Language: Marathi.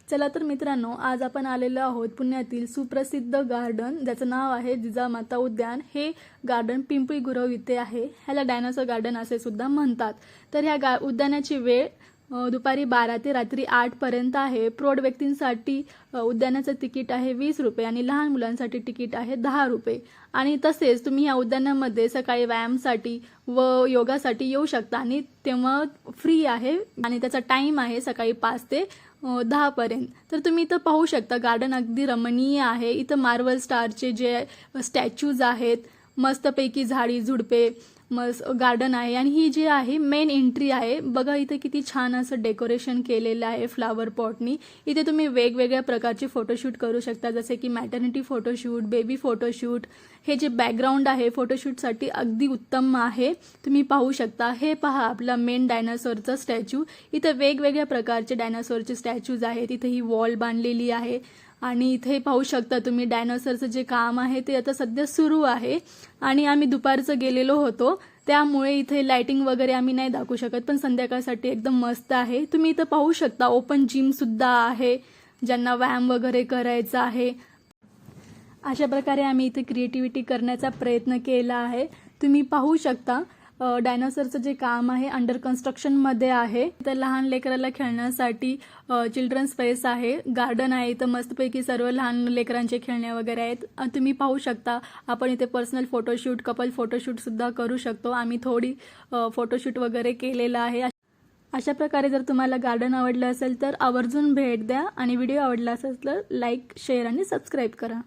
चला तर मित्रांनो, आज आपण आलेलो आहोत पुण्यातील सुप्रसिद्ध गार्डन ज्याचं नाव आहे जिजामाता उद्यान। हे गार्डन पिंपळी गुरव इथे आहे। ह्याला डायनासोर गार्डन असे सुद्धा म्हणतात। तर ह्या उद्यानाची वेळ दुपारी 12 ते रात्री 8 पर्यंत आहे। प्रौढ व्यक्तींसाठी उद्यानाचं तिकीट आहे 20 रुपये आणि लहान मुलांसाठी तिकीट आहे 10 रुपये। आणि तसेच तुम्ही या उद्यानामध्ये सकाळी व्यायामासाठी व योगासाठी येऊ शकता आणि तेव्हा फ्री आहे आणि त्याचा टाइम आहे सकाळी 5 ते 10 पर्यंत। तर तुम्ही इथं पाहू शकता गार्डन अगदी रमणीय आहे। इथं मार्बल स्टारचे जे स्टॅच्यूज आहेत, मस्तपैकी झाडी झुडपे मस्त गार्डन आहे आणि ही जी आहे मेन एंट्री आहे। बघा इथे किती छान असं डेकोरेशन केलेलं आहे फ्लावर पॉटनी। इथे तुम्ही वेगवेगळ्या प्रकारचे फोटोशूट करू शकता, जसे की मॅटर्निटी फोटोशूट, बेबी फोटोशूट। हे जे बॅकग्राऊंड आहे फोटोशूटसाठी अगदी उत्तम आहे। तुम्ही पाहू शकता, हे पहा आपला मेन डायनासोरचा स्टॅच्यू। इथे वेगवेगळ्या प्रकारचे डायनासोरचे स्टॅच्यूज आहेत। इथे ही वॉल बांधलेली आहे आणि इथे पाहू शकता तुम्ही डायनासोरचं जे काम आहे ते आता सध्या सुरू आहे। आणि आम्ही दुपारचं गेलेलो होतो, त्यामुळे इथे लाइटिंग वगैरे आम्ही नाही दाखवू शकत, पण संध्याकाळसाठी एकदम मस्त आहे। तुम्ही इथे पाहू शकता ओपन जिम सुद्धा आहे, ज्यांना व्यायाम वगैरे करायचा आहे। अशा प्रकारे आम्ही इथे क्रिएटिव्हिटी करण्याचा प्रयत्न केला आहे। तुम्ही पाहू शकता डायनासोरचं जे काम आहे अंडर कन्स्ट्रक्शन मध्ये आहे। इथे लहान लेकराला खेळण्यासाठी चिल्ड्रन स्पेस आहे, गार्डन आहे। इथं मस्तपैकी सर्व लहान लेकरांचे खेळणे वगैरे आहेत। तुम्ही पाहू शकता आपण इथे पर्सनल फोटोशूट, कपल फोटोशूट सुद्धा करू शकतो। आम्ही थोडी फोटोशूट वगैरे केलेला आहे। अशा प्रकारे जर तुम्हाला गार्डन आवडलं असेल तर आवर्जून भेट द्या आणि व्हिडिओ आवडला असेल तर लाईक, शेअर आणि सबस्क्राईब करा।